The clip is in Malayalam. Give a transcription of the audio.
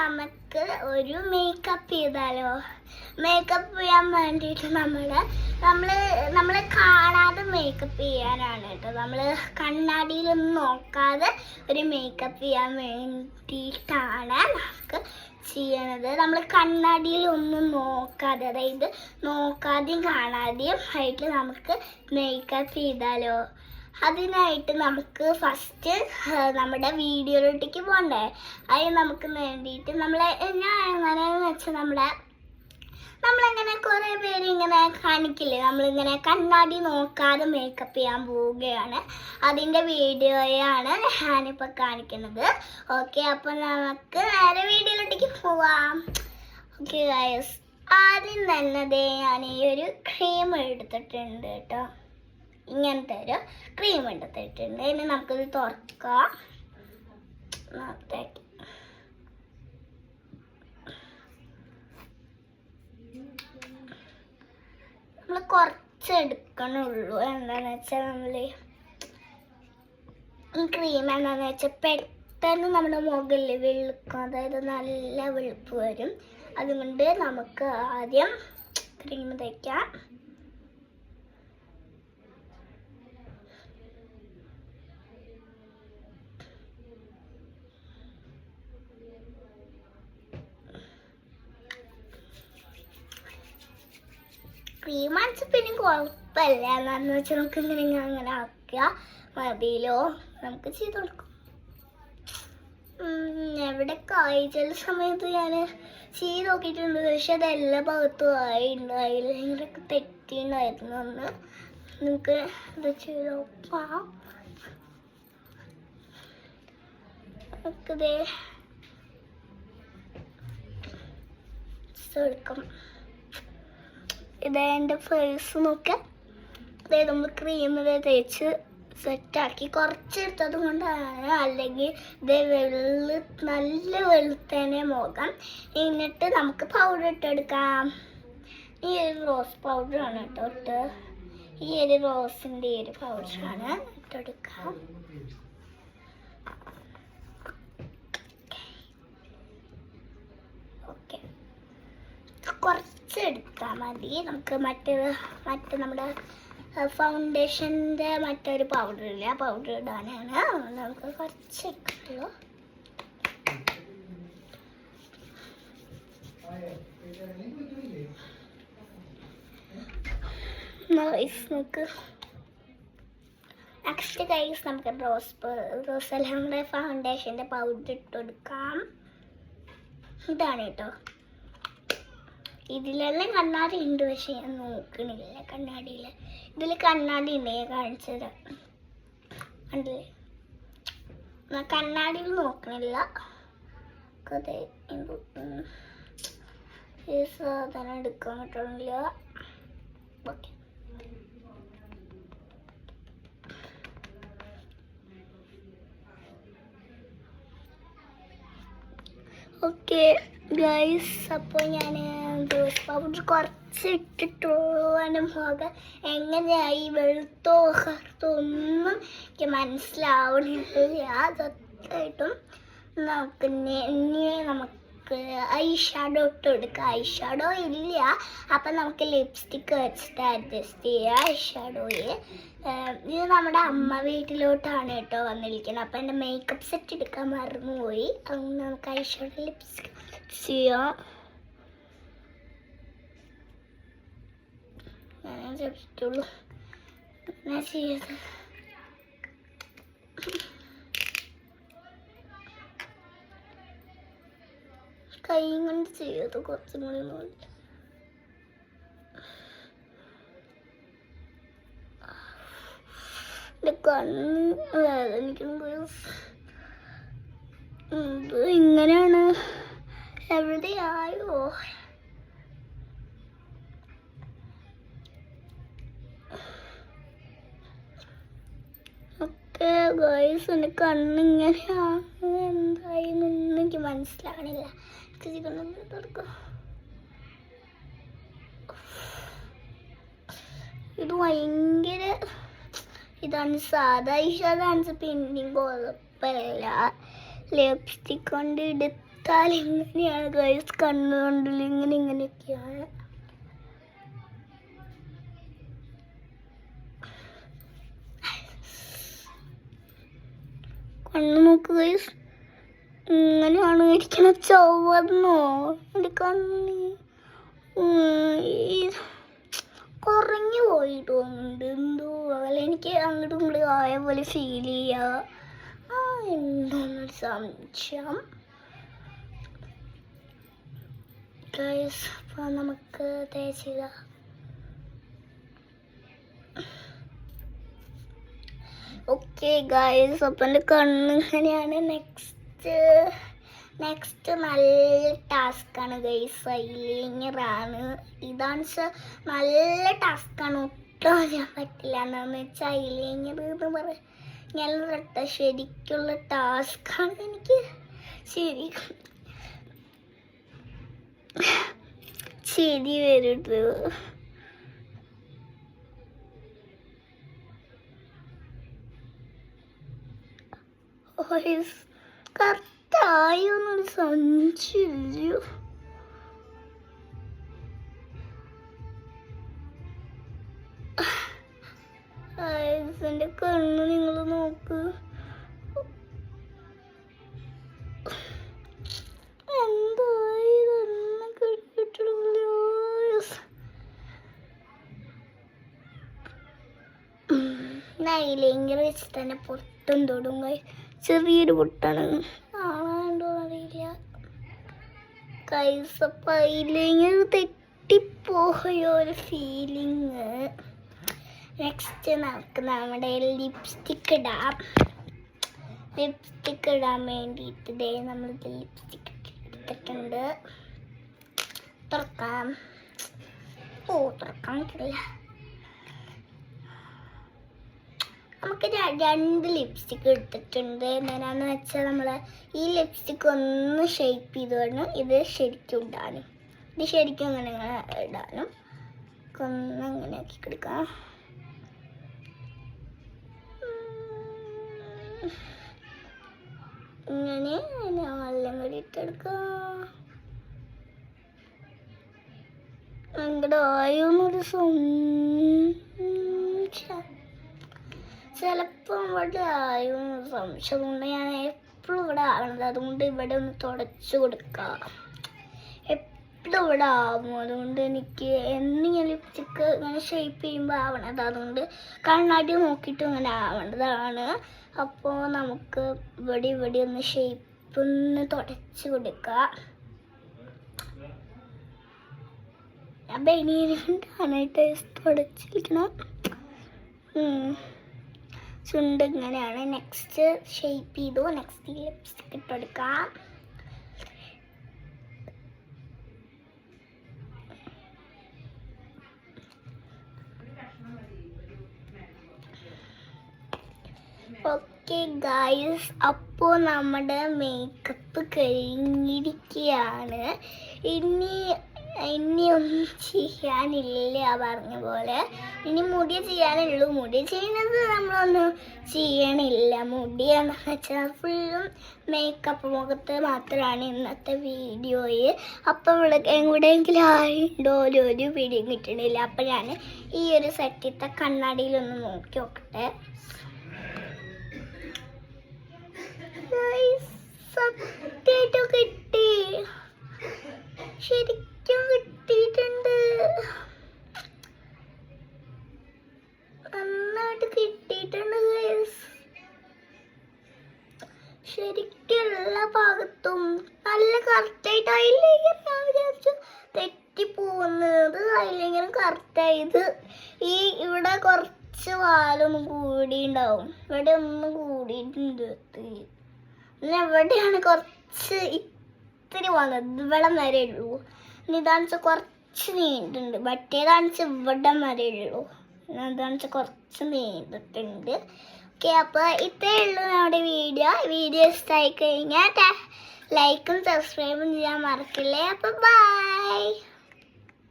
നമുക്ക് ഒരു മേക്കപ്പ് ചെയ്താലോ? മേക്കപ്പ് ചെയ്യാൻ വേണ്ടിയിട്ട് നമ്മളെ കാണാതെ മേക്കപ്പ് ചെയ്യാനാണ് കേട്ടോ. നമ്മൾ കണ്ണാടിയിലൊന്നും നോക്കാതെ ഒരു മേക്കപ്പ് ചെയ്യാൻ വേണ്ടിയിട്ടാണ് നമുക്ക് ചെയ്യണത്. നമ്മൾ കണ്ണാടിയിലൊന്നും നോക്കാതെ, അതായത് നോക്കാതെയും കാണാതെയും ആയിട്ട് നമുക്ക് മേക്കപ്പ് ചെയ്താലോ? അതിനായിട്ട് നമുക്ക് ഫസ്റ്റ് നമ്മുടെ വീഡിയോയിലോട്ടേക്ക് പോകണ്ടേ. അതിന് നമുക്ക് വേണ്ടിയിട്ട് ഞാൻ എങ്ങനെയാണെന്ന് വെച്ചാൽ നമ്മളങ്ങനെ കുറേ പേര് ഇങ്ങനെ കാണിക്കില്ലേ, നമ്മളിങ്ങനെ കണ്ണാടി നോക്കാതെ മേക്കപ്പ് ചെയ്യാൻ പോവുകയാണ്. അതിൻ്റെ വീഡിയോയാണ് ഞാനിപ്പോൾ കാണിക്കുന്നത്. ഓക്കെ, അപ്പോൾ നമുക്ക് നേരെ വീഡിയോയിലോട്ടേക്ക് പോവാം. ഓക്കെ ഗൈസ്, ആദ്യം തന്നെ ഞാൻ ഈ ഒരു ക്രീം എടുത്തിട്ടുണ്ട് കേട്ടോ. ഇങ്ങനത്തെ ഒരു ക്രീം എടുത്തിട്ടുണ്ട്. ഇനി നമുക്കിത് തുറക്കാം. നമ്മൾ കുറച്ച് എടുക്കണുള്ളൂ. എന്താണെന്ന് വെച്ചാൽ നമ്മൾ ഈ ക്രീം എന്താണെന്ന് വെച്ചാൽ പെട്ടെന്ന് നമ്മുടെ മുകളിൽ വെളുക്കും, അതായത് നല്ല വെളുപ്പ് വരും. അതുകൊണ്ട് നമുക്ക് ആദ്യം ക്രീം തേക്കാം. ക്രീം അടിച്ച് പിന്നെ കുഴപ്പമില്ല. എന്താണെന്ന് വെച്ചാൽ നമുക്ക് അങ്ങനെ ആക്കുക മതിയിലോ, നമുക്ക് ചെയ്ത് കൊടുക്കും. എവിടെ ചില സമയത്ത് ഞാൻ ചെയ്ത് നോക്കിയിട്ടുണ്ട്, പക്ഷെ അത് എല്ലാ ഭാഗത്തും ആയിണ്ടായില്ല, ഇങ്ങനെയൊക്കെ തെറ്റിണ്ടായിരുന്നു. ഒന്ന് നമുക്ക് ഇത് ചെയ്ത് നോക്കാം. നമുക്കിതേ എടുക്കാം. ഇതേ എൻ്റെ ഫേസ് നോക്കാം. അതായത് നമ്മൾ ക്രീമിൽ തേച്ച് സെറ്റാക്കി കുറച്ചെടുത്തത് കൊണ്ടാണ്, അല്ലെങ്കിൽ ഇതേ നല്ല വെളുത്തേനെ മുഖം. എന്നിട്ട് നമുക്ക് പൗഡർ ഇട്ടെടുക്കാം. ഈ ഒരു റോസ് പൗഡറാണ് കേട്ടോ ഈ ഒരു റോസിൻ്റെ ഒരു പൗഡറാണ് ഇട്ടെടുക്കാം. ഓക്കെ, കുറച്ചെടുത്താൽ മതി. നമുക്ക് മറ്റേ നമ്മുടെ ഫൗണ്ടേഷൻ്റെ മറ്റൊരു പൗഡർ ഇല്ല, പൗഡർ ഇടാനാണ്. നമുക്ക് കുറച്ച് എടുക്കുള്ളൂ. നമുക്ക് നെക്സ്റ്റ് കൈസ് നമുക്ക് റോസ് നമ്മുടെ ഫൗണ്ടേഷൻ്റെ പൗഡർ ഇട്ട് കൊടുക്കാം. ഇതാണ് കേട്ടോ. ഇതിലെല്ലാം കണ്ണാടി ഉണ്ട്, പക്ഷെ ഞാൻ നോക്കണില്ല കണ്ണാടിയിൽ. ഇതിൽ കണ്ണാടി ഉണ്ട്, ഞാൻ കാണിച്ചത് കണ്ടില്ലേ. ഞാൻ കണ്ണാടിയിൽ നോക്കണില്ല. ഈ സാധനം എടുക്കാൻ പറ്റണില്ല. ഓക്കെ, ഓക്കെ ഗൈസ്, അപ്പോൾ ഞാൻ റോസ് പൗഡർ കുറച്ച് ഇട്ടിട്ടുള്ളൂ. എൻ്റെ മുഖം എങ്ങനെയായി, വെളുത്തോ കറുത്തോ ഒന്നും എനിക്ക് മനസ്സിലാവണില്ല സത്യമായിട്ടും. നമുക്ക് ഐ ഷാഡോ ഇട്ട് കൊടുക്കാം. ഐ ഷാഡോ ഇല്ല, അപ്പം നമുക്ക് ലിപ്സ്റ്റിക്ക് വെച്ചിട്ട് അഡ്ജസ്റ്റ് ചെയ്യാം ഐ ഷാഡോയിൽ. ഇത് നമ്മുടെ അമ്മ വീട്ടിലോട്ടാണ് കേട്ടോ വന്നിരിക്കുന്നത്. അപ്പം എൻ്റെ മേക്കപ്പ് സെറ്റ് എടുക്കാൻ മറന്നുപോയി. അതുകൊണ്ട് നമുക്ക് ഐ ഷാഡോ ലിപ്സ്റ്റിക്ക് ചെയ്യാം. ഞാൻ ചെയ്തിട്ടുള്ളൂ, ഞാൻ ചെയ്ത് കൈ കൊണ്ട് ചെയ്ത് കുറച്ചും കൂടി നോക്കി. എൻ്റെ കണ്ണ് വേദനിക്കുന്നു. ഇങ്ങനെയാണ് എവിടെയായോ. ഒക്കെ ഗൈസ്, എൻ്റെ കണ്ണിങ്ങനെയാണ്, എന്തായെന്നൊന്നും എനിക്ക് മനസ്സിലാവണില്ല. ഇത് ഭയങ്കര ഇതാണ്. സാധാ ഇഷാദാണ് പിന്നെയും കുഴപ്പമില്ല. ലിപ്സ്റ്റിക് കൊണ്ട് എടുത്താൽ ഇങ്ങനെയാണ് ഗൈസ്, കണ്ണുകൊണ്ടിൽ ഇങ്ങനെയൊക്കെയാണ്. കണ്ണ് നോക്ക് ഗൈസ്, ഇങ്ങനെയാണ് ഇരിക്കണ. ചുവന്നോ എൻ്റെ കണ്ണ്, കുറഞ്ഞു പോയിട്ട് തോന്നുന്നുണ്ട്. എന്തോ പോലെ എനിക്ക് അങ്ങോട്ടും ഇങ്ങോട്ടും ആയ പോലെ ഫീൽ ചെയ്യുക. എന്തോന്നൊരു സംശയം ഗൈസ്. അപ്പോൾ നമുക്ക് തേച്ചില്ല. ഓക്കെ ഗൈസ്, അപ്പം എൻ്റെ കണ്ണ് ഇങ്ങനെയാണ്. നെക്സ്റ്റ് നല്ല ടാസ്ക്കാണ് ഗൈസ്, ഐലൈനറാണ്. ഇതാണ് നല്ല ടാസ്ക്കാണ്, ഒട്ടും അറിയാൻ പറ്റില്ല. എന്താണെന്ന് വെച്ചാൽ ഐലൈനർ എന്ന് പറഞ്ഞാൽ ശരിക്കുള്ള ടാസ്ക്കാണ്. എനിക്ക് ശരി വരുന്നത്. കറക്റ്റായൊന്നൊരു സംശയമില്ല. എൻ്റെ കണ്ണ് നിങ്ങൾ നോക്ക്, എന്തായി തന്നെ കിട്ടിയിട്ടില്ല. ഐലൈനർ വെച്ച് തന്നെ പൊട്ടും തൊടും. ചെറിയൊരു പൊട്ടാണ്, ആണോ അറിയില്ല ഗൈസ്. അപ്പം ഐലൈനർ തെറ്റിപ്പോയ ഒരു ഫീലിങ്. നെക്സ്റ്റ് നമുക്ക് നമ്മുടെ ലിപ്സ്റ്റിക്ക് ഇടാം. ലിപ്സ്റ്റിക്ക് ഇടാൻ വേണ്ടിയിട്ട് ഇതേ നമ്മൾ ലിപ്സ്റ്റിക്ക് എടുത്തിട്ടുണ്ട്. തുറക്കാൻ പറ്റില്ല. നമുക്ക് 2 ലിപ്സ്റ്റിക്ക് എടുത്തിട്ടുണ്ട്. എന്താണെന്ന് വെച്ചാൽ നമ്മൾ ഈ ലിപ്സ്റ്റിക്ക് ഒന്ന് ഷേപ്പ് ചെയ്ത് വേണം ഇത് ശരിക്കും ഇടാനും. ഇത് ശരിക്കും അങ്ങനെ ഇടാനും ഒന്ന് അങ്ങനെ ആക്കി കൊടുക്കാം. ഇങ്ങനെ എല്ലാം കൂടി ഇട്ടെടുക്കാം. അങ്ങോട്ട് ആയോന്നൊരു ചിലപ്പോൾ ഇവിടെ ആയോന്ന് സംശയം കൊണ്ട് ഞാൻ എപ്പോഴും ഇവിടെ ആവണത്. അതുകൊണ്ട് ഇവിടെ ഒന്ന് തുടച്ചു കൊടുക്കാം. എപ്പോഴും ഇവിടെ ആവും. അതുകൊണ്ട് എനിക്ക് എന്തെങ്കിലും ലിപ്സ്റ്റിക്ക് ഇങ്ങനെ ഷേപ്പ് ചെയ്യുമ്പോൾ ആവണത്. അതുകൊണ്ട് കണ്ണാടി നോക്കിയിട്ട് ഇങ്ങനെ ആവേണ്ടതാണ്. അപ്പോൾ നമുക്ക് ഇവിടെ ഒന്ന് ഷേപ്പ് ഒന്ന് തുടച്ച് കൊടുക്കാം. ഞാൻ ബനിയനായിട്ട് തുടച്ചിരിക്കണം. ചുണ്ട് ഇങ്ങനെയാണ്. നെക്സ്റ്റ് ഷേപ്പ് ചെയ്തു. നെക്സ്റ്റ് ലിപ്സ്റ്റിക്ക് ഇട്ടെടുക്കാം. ഓക്കെ ഗൈസ്, അപ്പോൾ നമ്മുടെ മേക്കപ്പ് കഴിഞ്ഞിരിക്കുകയാണ്. ഇനി ഒന്നും ചെയ്യാനില്ല പറഞ്ഞ പോലെ. ഇനി മുടി ചെയ്യാനുള്ളൂ. മുടി ചെയ്യുന്നത് നമ്മളൊന്നും ചെയ്യണില്ല. മുടി എന്താണെന്ന് വെച്ചാൽ ഫുള്ളും മേക്കപ്പ് മുഖത്ത് മാത്രമാണ് ഇന്നത്തെ വീഡിയോയിൽ. അപ്പോൾ ഇവിടെ എവിടെയെങ്കിലും ആയിട്ടോ ഒരു വീഡിയോ കിട്ടണില്ല. അപ്പോൾ ഞാൻ ഈ ഒരു സെറ്റിത്തെ കണ്ണാടിയിലൊന്ന് നോക്കി നോക്കട്ടെ. സത്യമായിട്ടും കിട്ടി, ശരിക്കും കിട്ടിയിട്ടുണ്ട്. നന്നായിട്ട് കിട്ടിയിട്ടുണ്ട് ഗൈസ്. ശരിക്കും എല്ലാ ഭാഗത്തും നല്ല കറക്റ്റായിട്ടായില്ലേ. ഞാൻ വിചാരിച്ചു തെറ്റിപ്പോകുന്നത്. ഐലൈനർ കറക്റ്റായത്. ഇവിടെ കുറച്ച് വാലൊന്നും കൂടി ഉണ്ടാവും. ഇവിടെ ഒന്നും കൂടിയിട്ടുണ്ട്. പിന്നെ എവിടെയാണ് കുറച്ച് ഇത്തിരി വന്നത്, ഇവിടം വരെ ഉള്ളൂ. ഇതാണെന്ന് വെച്ചാൽ കുറച്ച് നീണ്ടിട്ടുണ്ട്. മറ്റേതാണെന്ന് വെച്ചാൽ ഇവിടം വരെ ഉള്ളൂ. എന്താണെന്ന് വെച്ചാൽ കുറച്ച് നീണ്ടിട്ടുണ്ട്. ഓക്കെ, അപ്പോൾ ഇത്രയേ ഉള്ളൂ നമ്മുടെ വീഡിയോ ഇഷ്ടമായി കഴിഞ്ഞാൽ ലൈക്കും സബ്സ്ക്രൈബും ചെയ്യാൻ മറക്കില്ലേ. അപ്പോൾ ബൈ.